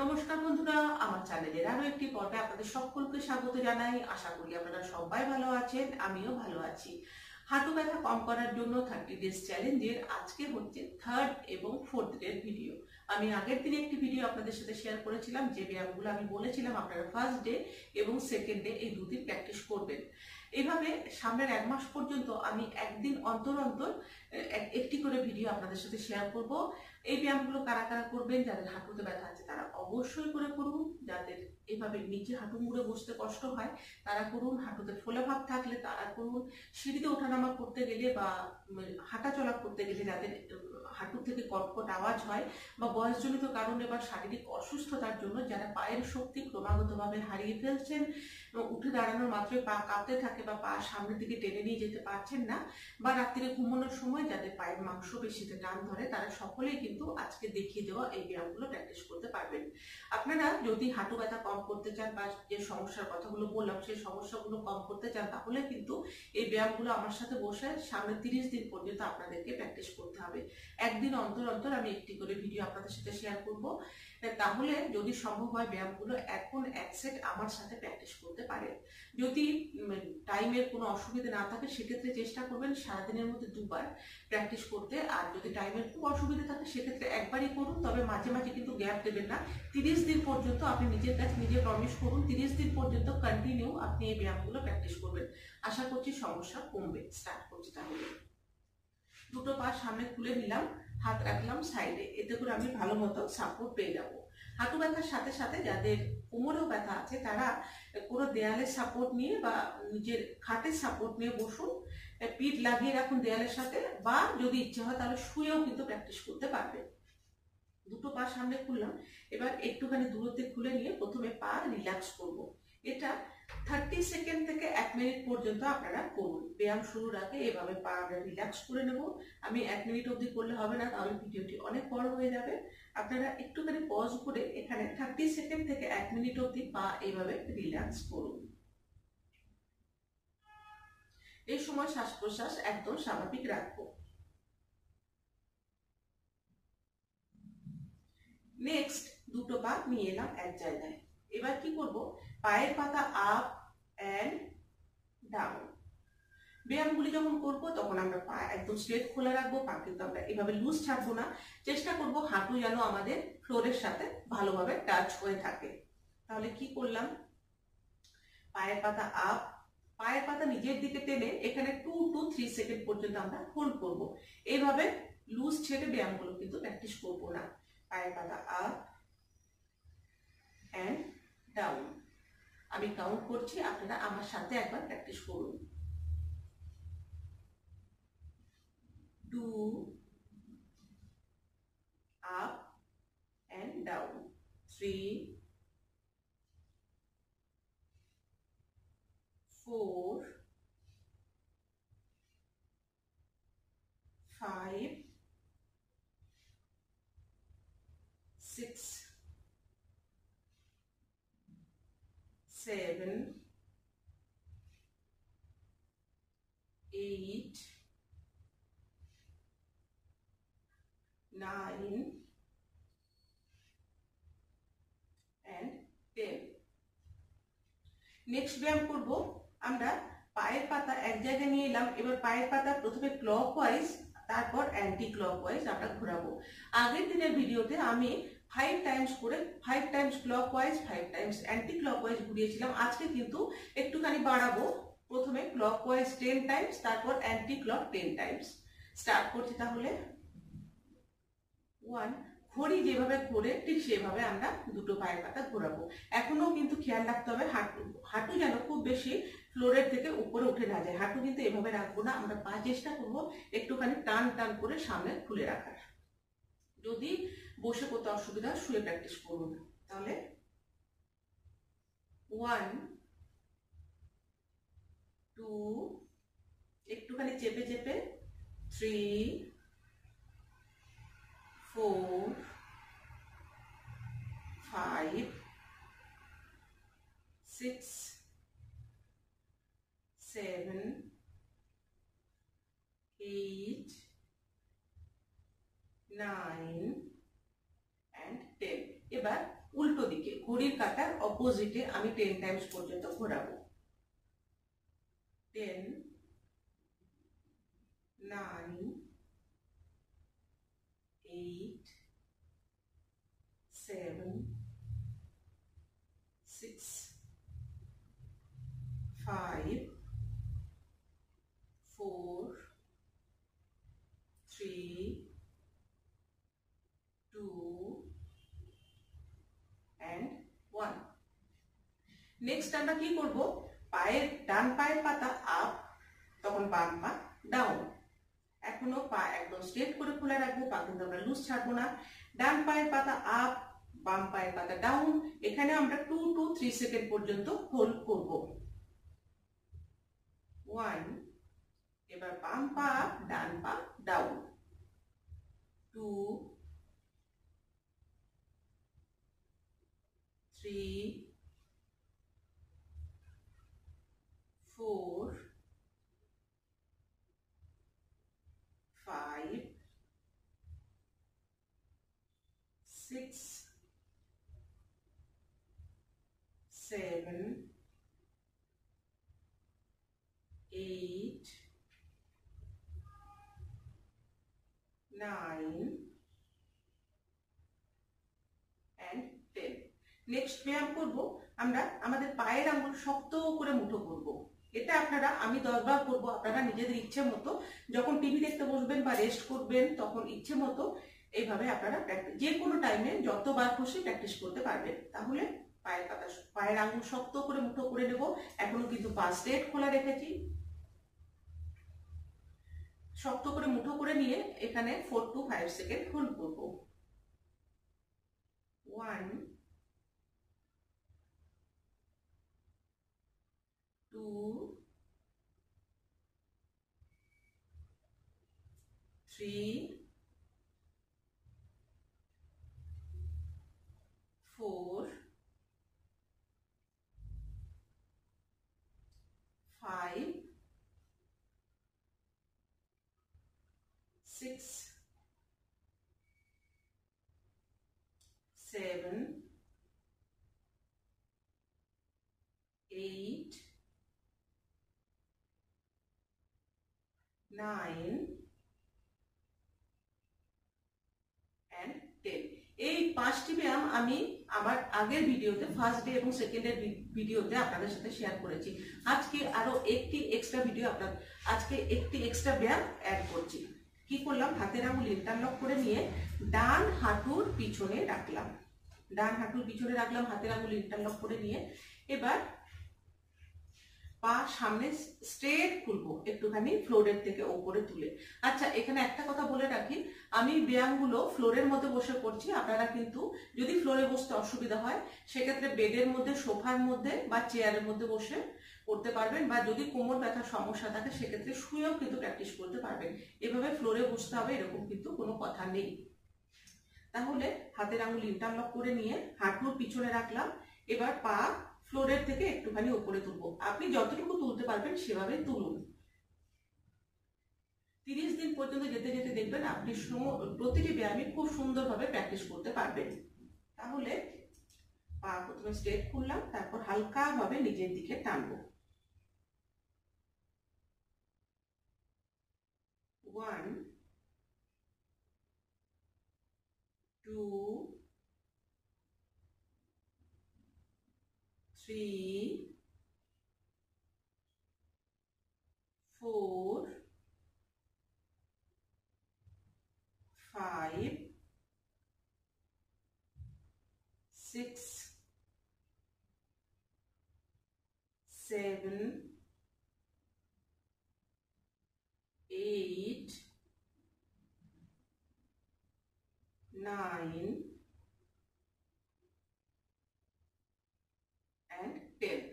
নমস্কার বন্ধুরা, আমার চ্যানেলের আরো একটি পর্বে আপনাদের সকলকে স্বাগত জানাই। আশা করি আপনারা সবাই ভালো আছেন, আমিও ভালো আছি। হাঁটু ব্যথা কম করার জন্য 30 ডেজ চ্যালেঞ্জের আজকে হচ্ছে থার্ড এবং ফোর্থ ডে ভিডিও। আমি আগের দিনে একটি ভিডিও আপনাদের সাথে শেয়ার করেছিলাম, যে ব্যায়ামগুলো আমি বলেছিলাম আপনারা ফার্স্ট ডে এবং সেকেন্ড ডে এই দুদিন প্র্যাকটিস করবেন। এইভাবে সামনের 1 মাস পর্যন্ত আমি একদিন অন্তর অন্তর একটি করে ভিডিও আপনাদের সাথে শেয়ার করব। এই ব্যায়ামগুলো কারা কারা করবেন, যাদের হাঁটুতে ব্যথা আছে তারা অবশ্যই করে করুন। যাদের এভাবে নিচে হাঁটু মুড়ে বসতে কষ্ট হয় তারা করুন, হাঁটুতে ফোলা ভাব থাকলে তারা করুন, সিঁড়িতে ওঠানামা করতে গেলে বা হাঁটা চলা করতে গেলে যাদের হাঁটু থেকে কটকট আওয়াজ হয় বা বয়সজনিত কারণে বা শারীরিক অসুস্থতার জন্য যারা পায়ের শক্তি ক্রমাগতভাবে হারিয়ে ফেলছেন, উঠে দাঁড়ানোর মাত্রই পা কাঁপতে থাকে বা পা সামনের দিকে টেনে নিয়ে যেতে পারছেন না, বা রাত্রিরে ঘুমানোর সময় যাদের পায়ের মাংসপেশিতে টান ধরে, তারা সকলেই কিন্তু আজকে দেখিয়ে দেওয়া এই ব্যায়ামগুলো প্র্যাকটিস করতে পারবেন। আপনারা যদি হাঁটু ব্যথা কম করতে চান বা যে সমস্যার কথাগুলো বললাম সেই সমস্যাগুলো কম করতে চান, তাহলে কিন্তু এই ব্যায়ামগুলো আমার সাথে বসে সামনে 30 দিন পর্যন্ত আপনাদেরকে প্র্যাকটিস করতে হবে। একদিন অন্তর অন্তর আমি একটি করে ভিডিও আপনাদের সাথে শেয়ার করব। তাহলে যদি সম্ভব হয় ব্যায়ামগুলো এখন এক সেট আমার সাথে প্র্যাকটিস করতে পারেন। যদি টাইমের কোনো অসুবিধা না থাকে সেক্ষেত্রে চেষ্টা করবেন সারাদিনের মধ্যে 2 বার প্র্যাকটিস করতে। আর যদি টাইমের খুব অসুবিধা থাকে সেক্ষেত্রে একবারই করুন, তবে মাঝে মাঝে কিন্তু গ্যাপ দেবেন না। 30 দিন পর্যন্ত আপনি নিজের কাছে নিজে প্রমিস করুন, 30 দিন পর্যন্ত কন্টিনিউ আপনি এই ব্যায়ামগুলো প্র্যাকটিস করবেন। আশা করছি সমস্যা কমবে। স্টার্ট করছি তাহলে। দুটো পা সামনে খুলে নিলাম, হাত রাখলাম সাইডে, এতে করে আমি ভালো মতো সাপোর্ট পেয়ে যাব। হাঁটু ব্যথার সাথে সাথে যাদের কোমরেও ব্যথা আছে তারা কোনো দেয়ালের সাপোর্ট নিয়ে বা নিজের খাটের সাপোর্ট নিয়ে বসুন, পিঠ লাগিয়ে রাখুন দেয়ালের সাথে, বা যদি ইচ্ছে হয় তাহলে শুয়েও কিন্তু প্র্যাকটিস করতে পারবেন। দুটো পা সামনে খুললাম, এবার একটুখানি দূরত্বে খুলে নিয়ে প্রথমে পা রিল্যাক্স করব। এটা 30 সেকেন্ড থেকে 1 মিনিট পর্যন্ত আপনারা করুন। ব্যায়াম শুরুর আগে এভাবে পা আমরা রিল্যাক্স করে নেব। আমি 1 মিনিট অবধি করলে হবে না, তাহলে ভিডিওটি অনেক বড় হয়ে যাবে। আপনারা একটুখানি পজ করে এখানে 30 সেকেন্ড থেকে 1 মিনিট অবধি পা এইভাবে রিল্যাক্স করুন। এই সময় শ্বাস প্রশ্বাস একদম স্বাভাবিক রাখবো। নেক্সট দুটো পা নিয়ে এলাম এক জায়গায়। এবার কি করব, পায়ের পাতা আপ অ্যান্ড ডাউন। ব্যায়ামগুলি যখন করব তখন আমরা পা একদম স্ট্রেট খোলা রাখবো, পা কিন্তু আমরা এভাবে লুজ ছাড়বো না। চেষ্টা করব হাঁটু যেন আমাদের ফ্লোরের সাথে ভালোভাবে টাচ হয়ে থাকে। তাহলে কি করলাম, পায়ের পাতা আপ, পায়ের পাতা নিজের দিকে টেনে এখানে 2 to 3 সেকেন্ড পর্যন্ত আমরা হোল্ড করব। এইভাবে লুজ ছেড়ে ব্যায়ামগুলো কিন্তু প্র্যাকটিস করব না। পায়ের পাতা আপ অ্যান্ড ডাউন। আমি কাউন্ট করছি, আপনারা আমার সাথে একবার প্র্যাকটিস করুন। 2 up and down, 3 4 5 6 7 8 9 and 10। Next ব্যায়াম করব আমরা। পায়ের পাতা এক জায়গায় নিয়ে এলাম, এবার পায়ের পাতা প্রথমে ক্লকওয়াইজ তারপর অ্যান্টি ক্লকওয়াইজ আমরা ঘোরাবো। আগের দিনের ভিডিওতে আমি 5 টাইমস করে 5 times clockwise 5 times anti clockwise ঘুরিয়েছিলাম। আজকে কিন্তু একটুখানি বাড়াবো, প্রথমে ক্লকওয়াইজ 10 টাইমস তারপর অ্যান্টি ক্লক 10 টাইমস। স্টার্ট করছি তাহলে। 1, ঘড়ি যেভাবে ঘোরে ঠিক সেভাবে আমরা দুটো পায়ের পাতা ঘোরাবো। এখনো কিন্তু খেয়াল রাখতে হবে হাঁটু যেন খুব বেশি ফ্লোরের থেকে উপরে উঠে না যায়। হাঁটু কিন্তু এভাবে রাখবো না, আমরা পা চেষ্টা করবো একটুখানি টান টান করে সামনে খুলে রাখার। যদি বসে করতে অসুবিধা শুয়ে প্র্যাকটিস করুন। তাহলে 1 2, একটুখানি চেপে চেপে 3 4 5 6 7 8 9 and 10। এবার উল্টো দিকে ঘড়ির কাঁটার অপোজিটে আমি 10 টাইমস পর্যন্ত ঘোরাবো। 10, 9, 8, 7, 6, 5, 4, 3, 2 and 1। নেক্সট আমরা কি করব, ডান পায়ের পাতা আপ, তখন বাম পা ডাউন। এখনো পা একদম স্ট্রেট করে খোলা রাখবো, পা কিন্তু আমরা লুজ ছাড়বো না। ডান পায়ের পাতা আপ, বাম পায়ের পাতা ডাউন। এখানে আমরা 2 to 3 সেকেন্ড পর্যন্ত হোল্ড করব। 1, এবার বাম পা আপ, ডান পা ডাউন। 2, 3, 4, 5, 6, 7, 8, 9 and 10। নেক্সট ব্যায়াম করব আমরা আমাদের পায়ের আঙ্গুল শক্ত করে মুঠো করব। এটা আপনারা, আমি 10 বার করব, আপনারা নিজেদের ইচ্ছে মতো যখন টিভি দেখতে বসবেন বা রেস্ট করবেন তখন ইচ্ছে মতো এইভাবে আপনারা যে কোনো টাইমে যতবার খুশি প্র্যাকটিস করতে পারবেন। তাহলে পায়ের আঙ্গুল শক্ত করে মুঠো করে নেব। এখনো কিন্তু পা স্ট্রেট খোলা রেখেছি। শক্ত করে মুঠো করে নিয়ে এখানে 4 to 5 সেকেন্ড হোল্ড করব। 1, 2, 3, 4, 5, 6, 7, 8, 9 and 10। এই 5টি ব্যায়াম আমি আমার আগের ভিডিওতে, ফার্স্ট ডে এবং সেকেন্ডের ভিডিওতে আপনাদের সাথে শেয়ার করেছি। আজকে আরো একটি এক্সট্রা ব্যায়াম অ্যাড করছি। কি করলাম, হাতের আঙুল ইন্টারলক করে নিয়ে ডান হাঁটুর পিছনে রাখলাম। হাতের আঙুল ইন্টারলক করে নিয়ে এবার পা সামনে স্ট্রেট খুলবো, একটুখানি ফ্লোরের থেকে ওপরে তুলে। আচ্ছা, এখানে একটা কথা বলে রাখি, আমি ব্যায়ামগুলো ফ্লোরের মধ্যে বসে করছি। আপনারা কিন্তু যদি ফ্লোরে বসতে অসুবিধা হয় সেক্ষেত্রে বেডের মধ্যে, সোফার মধ্যে বা চেয়ারের মধ্যে বসে করতে পারবেন, বা যদি কোমর ব্যথার সমস্যা থাকে সেক্ষেত্রে শুয়েও কিন্তু প্র্যাকটিস করতে পারবেন। এভাবে ফ্লোরে বসতে হবে এরকম কিন্তু কোনো কথা নেই। তাহলে হাতের আঙুল ইন্টারলক করে নিয়ে হাঁটুর পিছনে রাখলাম। এবার পা ফ্লোরের থেকে একটুখানি উপরে তুলবো। আপনি যতটুকু তুলতে পারবেন সেভাবে তুলুন। 30 দিন পর্যন্ত যেতে যেতে দেখবেন আপনি প্রতিটি ব্যায়ামে খুব সুন্দরভাবে প্র্যাকটিস করতে পারবেন। তাহলে পা প্রথমে স্ট্রেট করলাম, তারপর হালকা ভাবে নিজের দিকে টানবো। 1, 2, 3, 4, 5, 6, 7, 8, 9 and 10।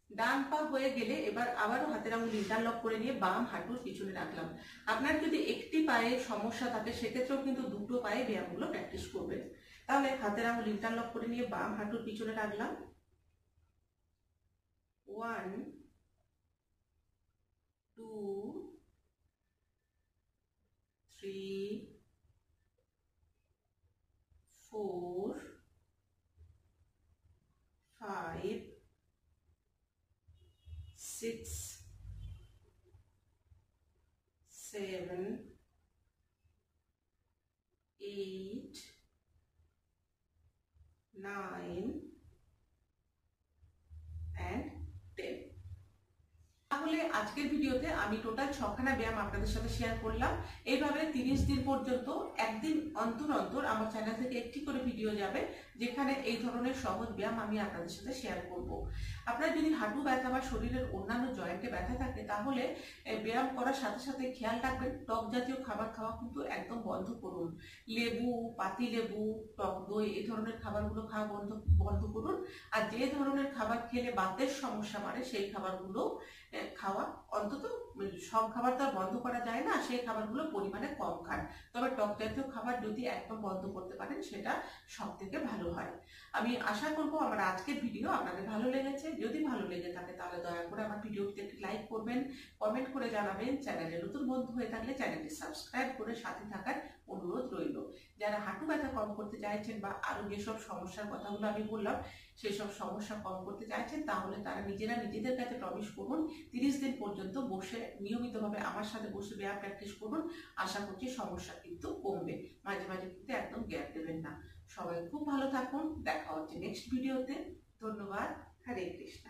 ডান পা হয়ে গেলে এবার আবারও হাতের আঙুল ইন্টারলক করে নিয়ে বাম হাঁটুর পিছনে রাখলাম। আপনার যদি একটি পায়ে সমস্যা থাকে সেক্ষেত্রেও কিন্তু দুটো পায়ে ব্যায়ামগুলো প্র্যাকটিস করবেন। তাহলে হাতের আঙুল ইন্টারলক করে নিয়ে বাম হাঁটুর পিছনে রাখলাম। 1, 2, 3, 4, আজকের ভিডিওতে আমি টোটাল 6খানা ব্যায়াম আপনাদের সাথে শেয়ার করলাম। এইভাবে 30 দিন পর্যন্ত একদিন অন্তর অন্তর আমার চ্যানেল থেকে একটি করে ভিডিও যাবে, যেখানে এই ধরনের সহজ ব্যায়াম আমি আপনাদের সাথে শেয়ার করব। আপনার যদি হাঁটু ব্যথা বা শরীরের অন্যান্য জয়েন্টে ব্যথা থাকে, তাহলে ব্যায়াম করার সাথে সাথে খেয়াল রাখবেন টক জাতীয় খাবার খাওয়া কিন্তু একদম বন্ধ করুন। লেবু, পাতি লেবু, টক দই এই ধরনের খাবারগুলো খাওয়া বন্ধ করুন। আর যে ধরনের খাবার খেলে বাতের সমস্যা বাড়ে সেই খাবারগুলো খাওয়া অন্তত, সব খাবার তো আর বন্ধ করা যায় না, সেই খাবারগুলো পরিমাণে কম খান। তবে টক জাতীয় খাবার যদি একদম বন্ধ করতে পারেন সেটা সব থেকে ভালো হয়। আমি আশা করব আমার আজকের ভিডিও আপনাদের ভালো লেগেছে। যদি ভালো লেগে থাকে তাহলে দয়া করে আমার ভিডিওটিতে একটি লাইক করবেন, কমেন্ট করে জানাবেন। চ্যানেলে নতুন বন্ধু হয়ে থাকলে চ্যানেলটি সাবস্ক্রাইব করে সাথে থাকার অনুরোধ রইল। যারা হাঁটু ব্যথা কম করতে চাইছেন বা আরো যেসব সমস্যার কথাগুলো আমি বললাম সেসব সমস্যা কম করতে চাইছেন, তাহলে তারা নিজেদের কাছে প্রমিস করুন 30 দিন পর্যন্ত বসে নিয়মিতভাবে আমার সাথে বসে ব্যায়াম প্র্যাকটিস করুন। আশা করছি সমস্যা কিন্তু কমবে। মাঝে মাঝে কিন্তু একদম গ্যাপ দেবেন না। সবাই খুব ভালো থাকুন। দেখা হচ্ছে নেক্সট ভিডিওতে। ধন্যবাদ। হরে কৃষ্ণ।